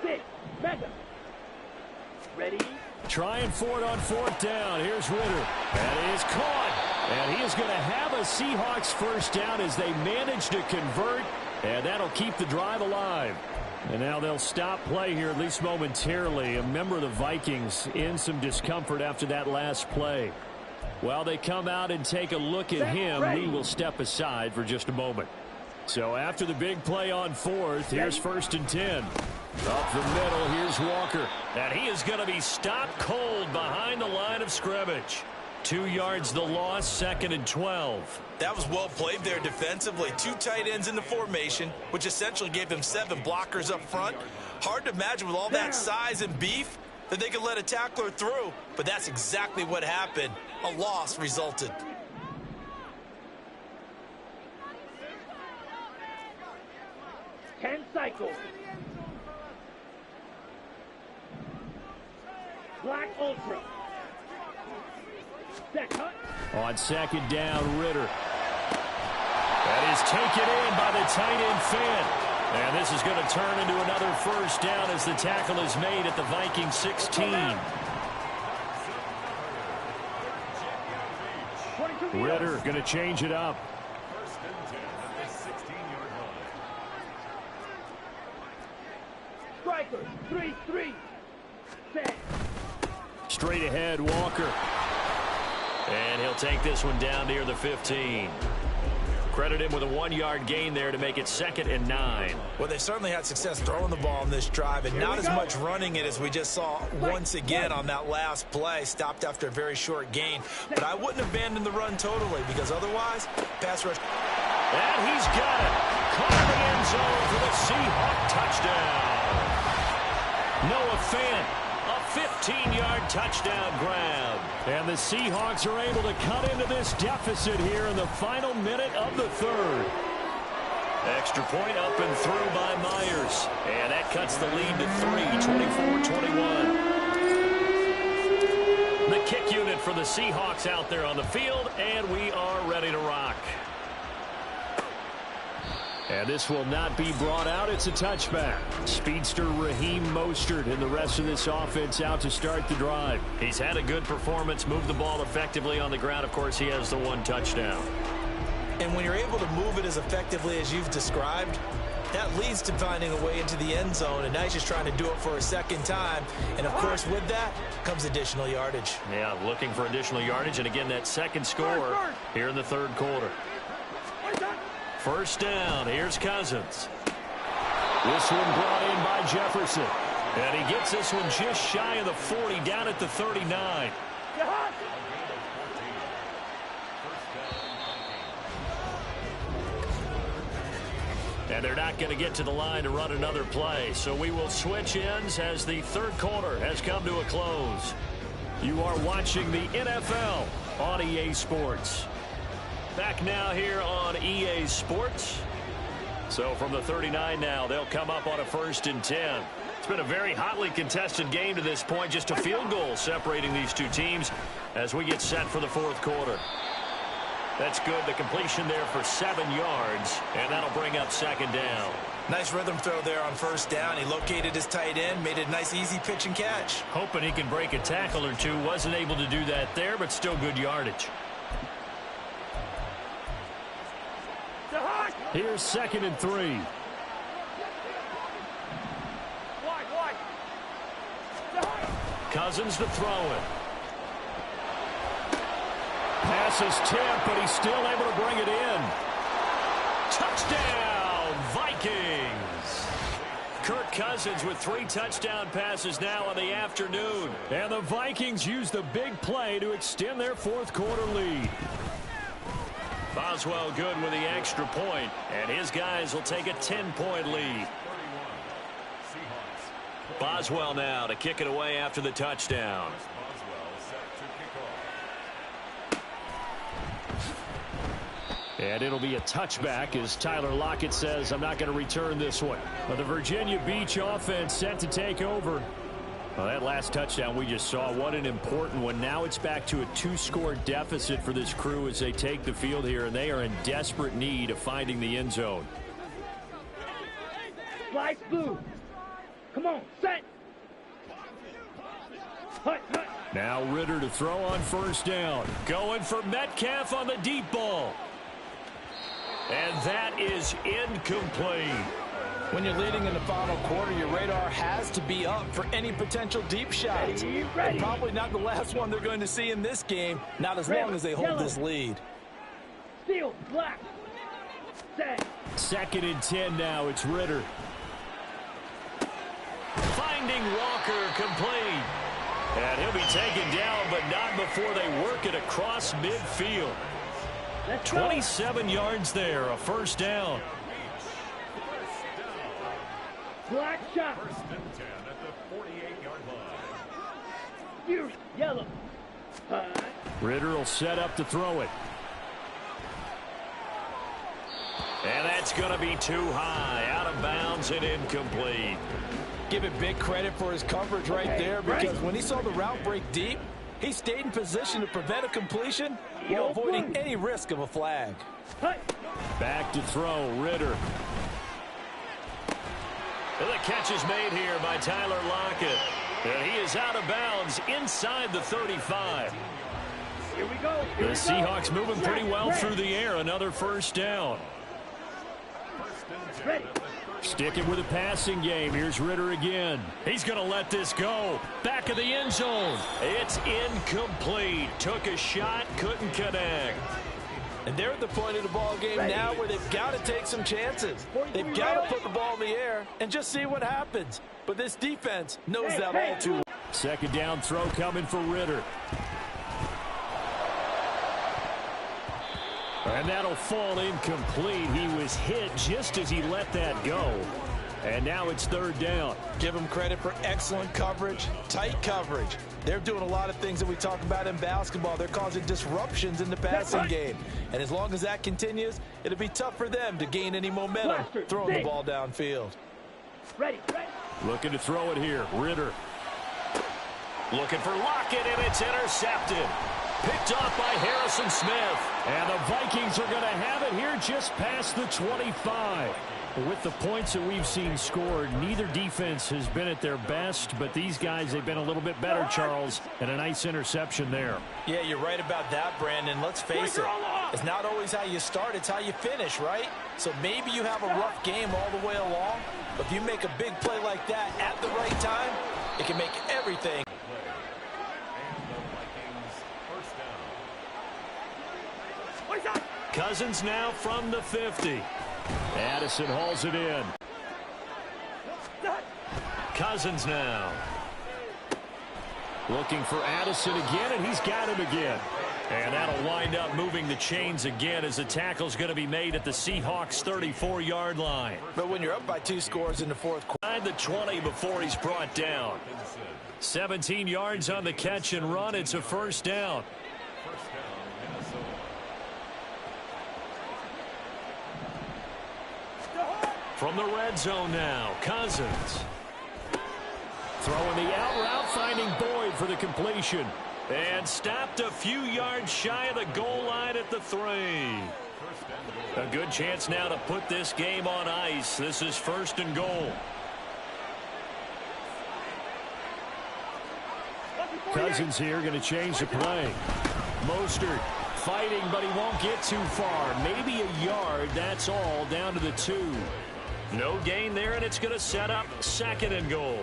6. Mega. Ready. Trying for it on fourth down. Here's Ritter. That is caught. And he is going to have a Seahawks first down as they manage to convert. And that'll keep the drive alive. And now they'll stop play here, at least momentarily. A member of the Vikings in some discomfort after that last play. While they come out and take a look at him, we will step aside for just a moment. So after the big play on fourth, here's 1st and 10. Up the middle, here's Walker. And he is going to be stopped cold behind the line of scrimmage. 2 yards the loss, 2nd and 12. That was well played there defensively. 2 tight ends in the formation, which essentially gave them 7 blockers up front. Hard to imagine with all that size and beef that they could let a tackler through, but that's exactly what happened. A loss resulted. Ten cycles. Black Ultra. Set cut. On 2nd down, Ritter. That is taken in by the tight end Fant. And this is going to turn into another first down as the tackle is made at the Vikings 16. Ritter going to change it up. Striker, 3-3. Set. Straight ahead, Walker. And he'll take this one down near the 15. Credit him with a 1-yard gain there to make it 2nd and 9. Well, they certainly had success throwing the ball on this drive, and not as much running it as we just saw once again on that last play. Stopped after a very short gain. But I wouldn't abandon the run totally, because otherwise, pass rush. And he's got it. Caught in the end zone for the Seahawk touchdown. Noah Fant, a 15-yard touchdown grab. And the Seahawks are able to cut into this deficit here in the final minute of the third. Extra point up and through by Myers. And that cuts the lead to 3, 24-21. The kick unit for the Seahawks out there on the field, and we are ready to rock. And this will not be brought out. It's a touchback. Speedster Raheem Mostert and the rest of this offense out to start the drive. He's had a good performance, moved the ball effectively on the ground. Of course, he has the 1 touchdown. And when you're able to move it as effectively as you've described, that leads to finding a way into the end zone. And now he's just trying to do it for a second time. And, of course, with that comes additional yardage. Yeah, looking for additional yardage. And, again, that second score here in the third quarter. First down, here's Cousins. This one brought in by Jefferson. And he gets this one just shy of the 40, down at the 39. And they're not going to get to the line to run another play. So we will switch ends as the third quarter has come to a close. You are watching the NFL on EA Sports. Back now here on EA Sports. So from the 39 now, they'll come up on a 1st and 10. It's been a very hotly contested game to this point. Just a field goal separating these two teams as we get set for the fourth quarter. That's good. The completion there for 7 yards, and that'll bring up 2nd down. Nice rhythm throw there on 1st down. He located his tight end, made it a nice, easy pitch and catch. Hoping he can break a tackle or two. Wasn't able to do that there, but still good yardage. Here's 2nd and 3. Cousins to throw it. Pass is tipped, but he's still able to bring it in. Touchdown, Vikings! Kirk Cousins with 3 touchdown passes now on the afternoon. And the Vikings use the big play to extend their fourth quarter lead. Boswell good with the extra point, and his guys will take a 10-point lead. Boswell now to kick it away after the touchdown. And it'll be a touchback as Tyler Lockett says, I'm not going to return this one. Well, the Virginia Beach offense set to take over. Well, that last touchdown we just saw, what an important one. Now it's back to a 2-score deficit for this crew as they take the field here, and they are in desperate need of finding the end zone. Slice blue. Come on, set. Hut, hut. Now Ritter to throw on first down. Going for Metcalf on the deep ball. And that is incomplete. When you're leading in the final quarter, your radar has to be up for any potential deep shots. And probably not the last one they're going to see in this game, not as long as they hold this lead. Steel, black. Set. 2nd and 10 now. It's Ritter. Finding Walker complete. And he'll be taken down, but not before they work it across midfield. 27 yards there, a first down. Black shot. 1st and 10 at the 48-yard line. Here, yellow. Ritter will set up to throw it. And that's going to be too high, out of bounds and incomplete. Give it big credit for his coverage right there, because when he saw the route break deep, he stayed in position to prevent a completion while avoiding any risk of a flag. Back to throw, Ritter. And the catch is made here by Tyler Lockett. And he is out of bounds inside the 35. Here we go. The Seahawks moving pretty well through the air. Another first down. Ready. Sticking with the passing game. Here's Ritter again. He's going to let this go. Back of the end zone. It's incomplete. Took a shot, couldn't connect. And they're at the point of the ball game now where they've got to take some chances. They've got to put the ball in the air and just see what happens. But this defense knows that all too well. 2nd down throw coming for Ritter. And that'll fall incomplete. He was hit just as he let that go. And now it's 3rd down. Give them credit for excellent coverage, tight coverage. They're doing a lot of things that we talk about in basketball. They're causing disruptions in the passing game. And as long as that continues, it'll be tough for them to gain any momentum throwing the ball downfield. Ready. Looking to throw it here. Ritter. Looking for Lockett, and it's intercepted. Picked off by Harrison Smith. And the Vikings are going to have it here just past the 25. With the points that we've seen scored, neither defense has been at their best, but these guys, they've been a little bit better, Charles, and a nice interception there. Yeah, you're right about that, Brandon. Let's face it. It's not always how you start, it's how you finish, right? So maybe you have a rough game all the way along, but if you make a big play like that at the right time, it can make everything. Cousins now from the 50. Addison hauls it in. Cousins now. Looking for Addison again, and he's got him again. And that'll wind up moving the chains again as the tackle's going to be made at the Seahawks 34-yard line. But when you're up by 2 scores in the 4th quarter. Behind the 20 before he's brought down. 17 yards on the catch and run. It's a first down. From the red zone now, Cousins. Throwing the out route, finding Boyd for the completion. And stopped a few yards shy of the goal line at the 3. A good chance now to put this game on ice. This is 1st and goal. Cousins here going to change the play. Mostert fighting, but he won't get too far. Maybe a yard, that's all, down to the 2. No gain there, and it's going to set up 2nd and goal.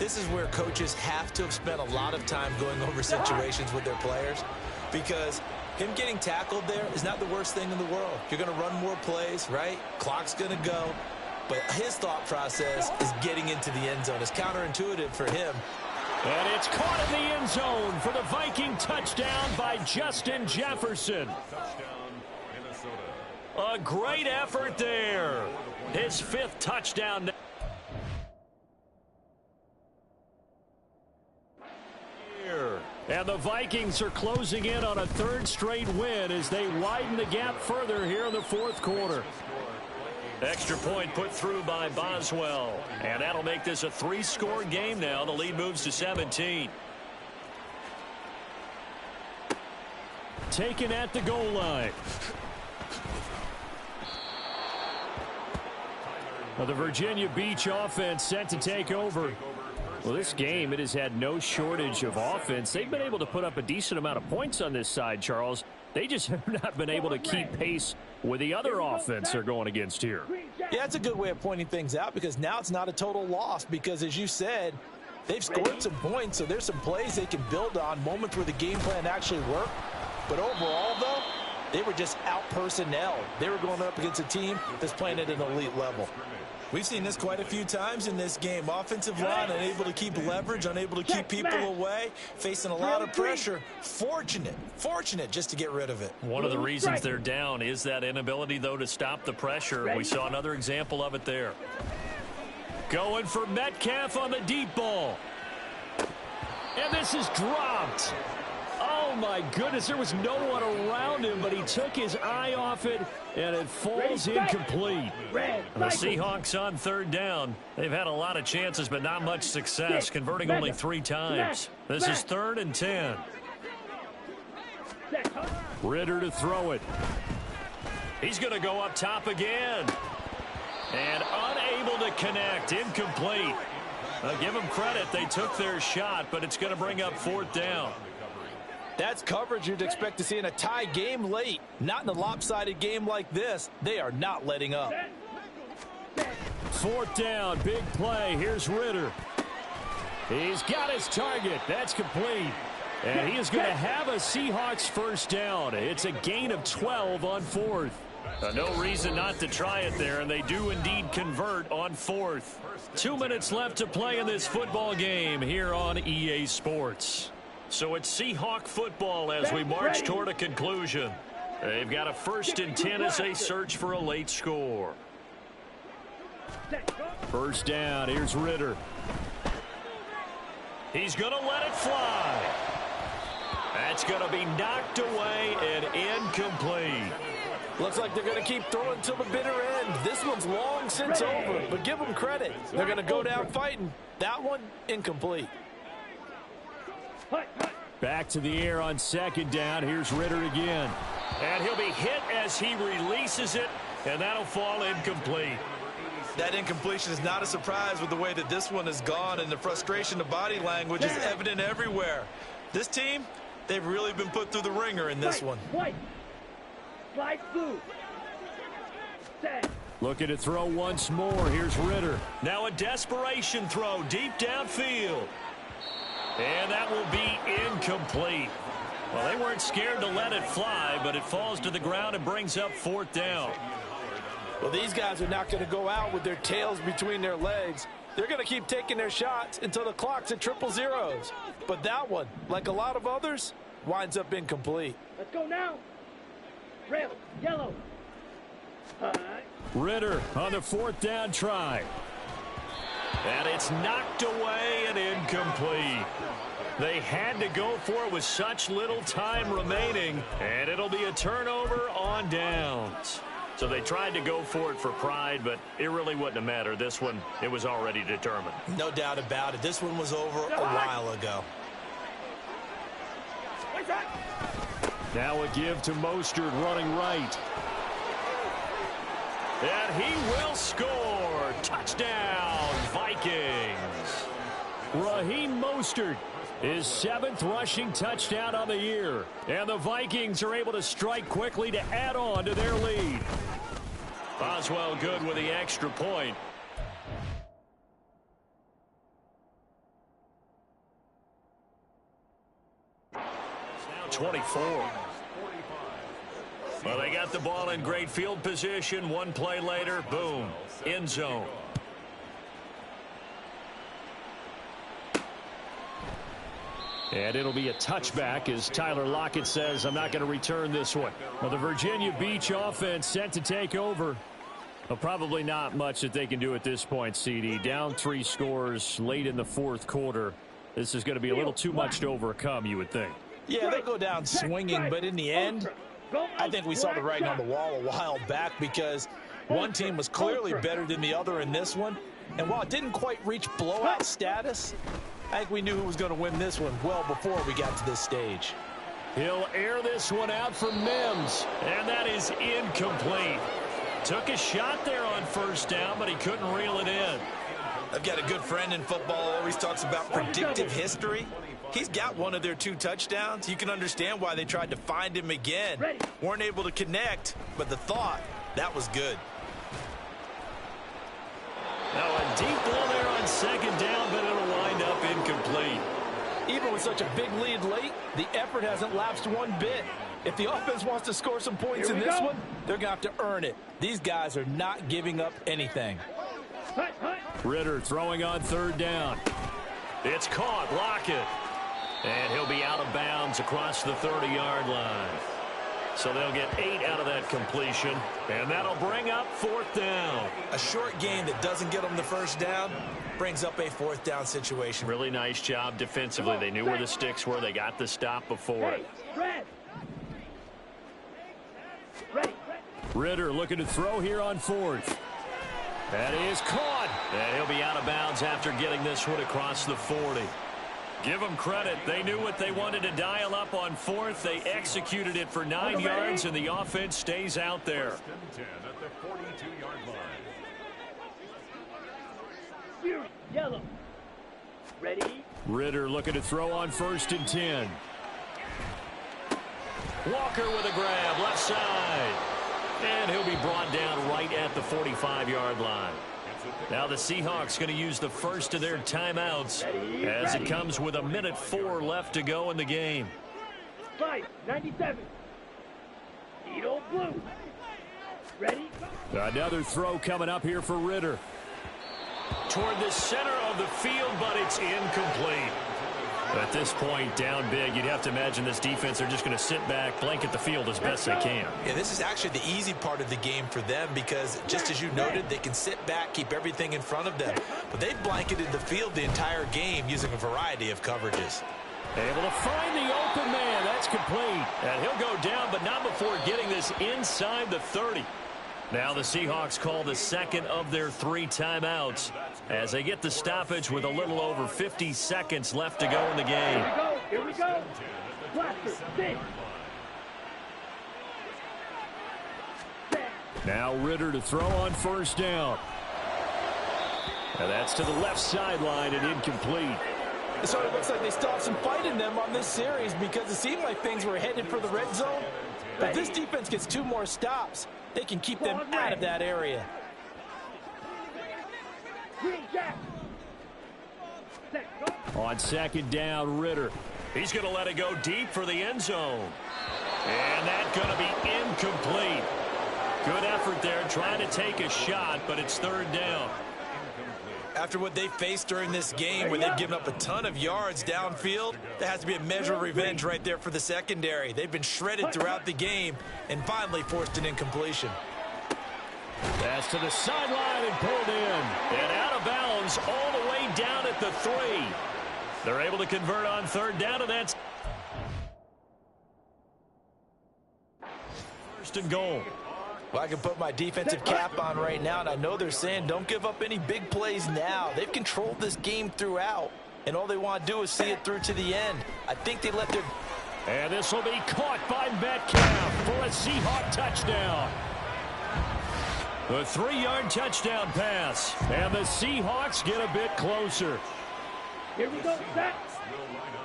This is where coaches have to have spent a lot of time going over situations with their players, because him getting tackled there is not the worst thing in the world. You're going to run more plays, right? Clock's going to go. But his thought process is getting into the end zone. It's counterintuitive for him. And it's caught in the end zone for the Viking touchdown by Justin Jefferson. A great effort there. His 5th touchdown. And the Vikings are closing in on a third straight win as they widen the gap further here in the fourth quarter. Extra point put through by Boswell. And that'll make this a 3-score game now. The lead moves to 17. Taken at the goal line. Well, the Virginia Beach offense set to take over. Well, this game, it has had no shortage of offense. They've been able to put up a decent amount of points on this side, Charles. They just have not been able to keep pace with the other offense they're going against here. Yeah, it's a good way of pointing things out because now it's not a total loss because, as you said, they've scored some points, so there's some plays they can build on, moments where the game plan actually worked. But overall, though, they were just out-personnel. They were going up against a team that's playing at an elite level. We've seen this quite a few times in this game. Offensive line unable to keep leverage, unable to keep people away, facing a lot of pressure. Fortunate just to get rid of it. One of the reasons they're down is that inability, though, to stop the pressure. We saw another example of it there. Going for Metcalf on the deep ball. And this is dropped. Oh, my goodness, there was no one around him, but he took his eye off it, and it falls incomplete. The Seahawks on third down. They've had a lot of chances, but not much success, converting only 3 times. This is 3rd and 10. Ritter to throw it. He's going to go up top again. And unable to connect, incomplete. Give them credit, they took their shot, but it's going to bring up 4th down. That's coverage you'd expect to see in a tie game late. Not in a lopsided game like this. They are not letting up. 4th down, big play. Here's Ritter. He's got his target. That's complete. And he is going to have a Seahawks first down. It's a gain of 12 on 4th. No reason not to try it there, and they do indeed convert on 4th. 2 minutes left to play in this football game here on EA Sports. So it's Seahawk football as we march toward a conclusion. They've got a 1st and 10 as they search for a late score. First down, here's Ritter. He's going to let it fly. That's going to be knocked away and incomplete. Looks like they're going to keep throwing till the bitter end. This one's long since over, but give them credit. They're going to go down fighting. That one, incomplete. Back to the air on 2nd down. Here's Ritter again. And he'll be hit as he releases it, and that'll fall incomplete. That incompletion is not a surprise with the way that this one has gone, and the frustration, the body language is evident everywhere. This team, they've really been put through the ringer in this one. Slide blue. Looking to throw once more. Here's Ritter. Now a desperation throw deep downfield. And that will be incomplete. Well, they weren't scared to let it fly, but it falls to the ground and brings up 4th down. Well, these guys are not going to go out with their tails between their legs. They're going to keep taking their shots until the clock's at 000. But that one, like a lot of others, winds up incomplete. Let's go now. Red, yellow. Ritter on the 4th down try. And it's knocked away and incomplete. They had to go for it with such little time remaining, and it'll be a turnover on downs. So they tried to go for it for pride, but it really wouldn't have mattered. This one, it was already determined. No doubt about it. This one was over a while ago. Now a give to Mostert running right. And he will score. Touchdown, Vikings. Raheem Mostert, his 7th rushing touchdown on the year. And the Vikings are able to strike quickly to add on to their lead. Boswell good with the extra point. It's now 24. Well, they got the ball in great field position. One play later, boom, end zone. And it'll be a touchback as Tyler Lockett says, I'm not going to return this one. Well, the Virginia Beach offense set to take over. Well, probably not much that they can do at this point, CD. Down 3 scores late in the 4th quarter. This is going to be a little too much to overcome, you would think. Yeah, they'll go down swinging, but in the end, I think we saw the writing on the wall a while back because one team was clearly better than the other in this one. And while it didn't quite reach blowout status, I think we knew who was going to win this one well before we got to this stage. He'll air this one out for Mims, and that is incomplete. Took a shot there on first down, but he couldn't reel it in. I've got a good friend in football, always talks about predictive history. He's got one of their 2 touchdowns. You can understand why they tried to find him again. Weren't able to connect, but the thought, that was good. Now a deep ball there on second down, but it'll wind up incomplete. Even with such a big lead late, the effort hasn't lapsed one bit. If the offense wants to score some points in this one, they're going to have to earn it. These guys are not giving up anything. Ridder throwing on third down. It's caught. Lockett. And he'll be out of bounds across the 30-yard line. So they'll get 8 out of that completion, and that'll bring up 4th down. A short gain that doesn't get them the first down brings up a 4th down situation. Really nice job defensively. They knew where the sticks were. They got the stop before it. Ridder looking to throw here on 4th. That is caught. And he'll be out of bounds after getting this one across the 40. Give them credit. They knew what they wanted to dial up on 4th. They executed it for 9 yards, and the offense stays out there. 10 at the 42-yard line. Yellow. Ready? Ridder looking to throw on 1st and 10. Walker with a grab, left side. And he'll be brought down right at the 45-yard line. Now the Seahawks going to use the first of their timeouts as it comes with 1:04 left to go in the game. 5-97. Needle blue. Ready? Another throw coming up here for Ridder. Toward the center of the field, but it's incomplete. At this point, down big, you'd have to imagine this defense, they're just going to sit back, blanket the field as best they can. Yeah, this is actually the easy part of the game for them because, just as you noted, they can sit back, keep everything in front of them. But they've blanketed the field the entire game using a variety of coverages. Able to find the open man. That's complete. And he'll go down, but not before getting this inside the 30. Now the Seahawks call the second of their 3 timeouts as they get the stoppage with a little over 50 seconds left to go in the game. Here we go. Blaster, sit. Now Ridder to throw on first down. And that's to the left sideline and incomplete. It sort of looks like they still have some fight in them on this series because it seemed like things were headed for the red zone. But if this defense gets 2 more stops, they can keep them out of that area. On second down, Ridder. He's going to let it go deep for the end zone. And that's going to be incomplete. Good effort there trying to take a shot, but it's 3rd down. After what they faced during this game where they've given up a ton of yards downfield, there has to be a measure of revenge right there for the secondary. They've been shredded throughout the game and finally forced an incompletion. Pass to the sideline and pulled in. And out of bounds all the way down at the 3. They're able to convert on 3rd down, and that's 1st and goal. Well, I can put my defensive cap on right now, and I know they're saying don't give up any big plays now. They've controlled this game throughout, and all they want to do is see it through to the end. I think they let their... And this will be caught by Metcalf for a Seahawk touchdown. A 3-yard touchdown pass, and the Seahawks get a bit closer. Here we go, set.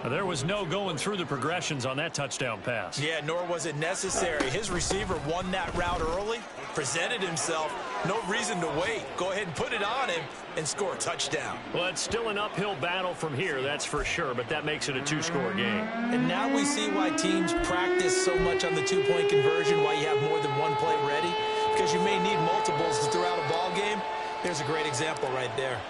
There was no going through the progressions on that touchdown pass. Yeah, nor was it necessary. His receiver won that route early, presented himself. No reason to wait. Go ahead and put it on him and score a touchdown. Well, it's still an uphill battle from here, that's for sure, but that makes it a 2-score game. And now we see why teams practice so much on the 2-point conversion, why you have more than one play ready, because you may need multiples to throw out a ball game. There's a great example right there.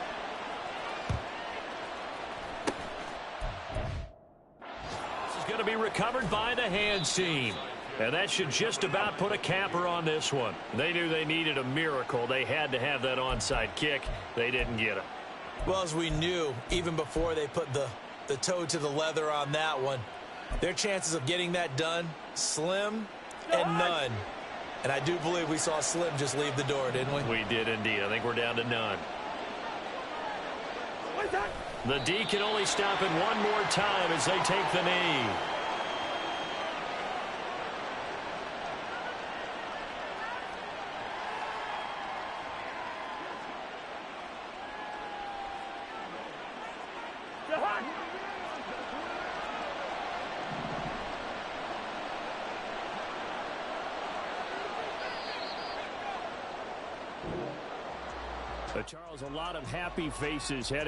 Going to be recovered by the hands team. And that should just about put a capper on this one. They knew they needed a miracle. They had to have that onside kick. They didn't get it. Well, as we knew, even before they put the the toe to the leather on that one. Their chances of getting that done, slim and none. And I do believe we saw Slim just leave the door, didn't we? We did indeed. I think we're down to none. What's that? The D can only stop it one more time as they take the knee. Charles, a lot of happy faces heading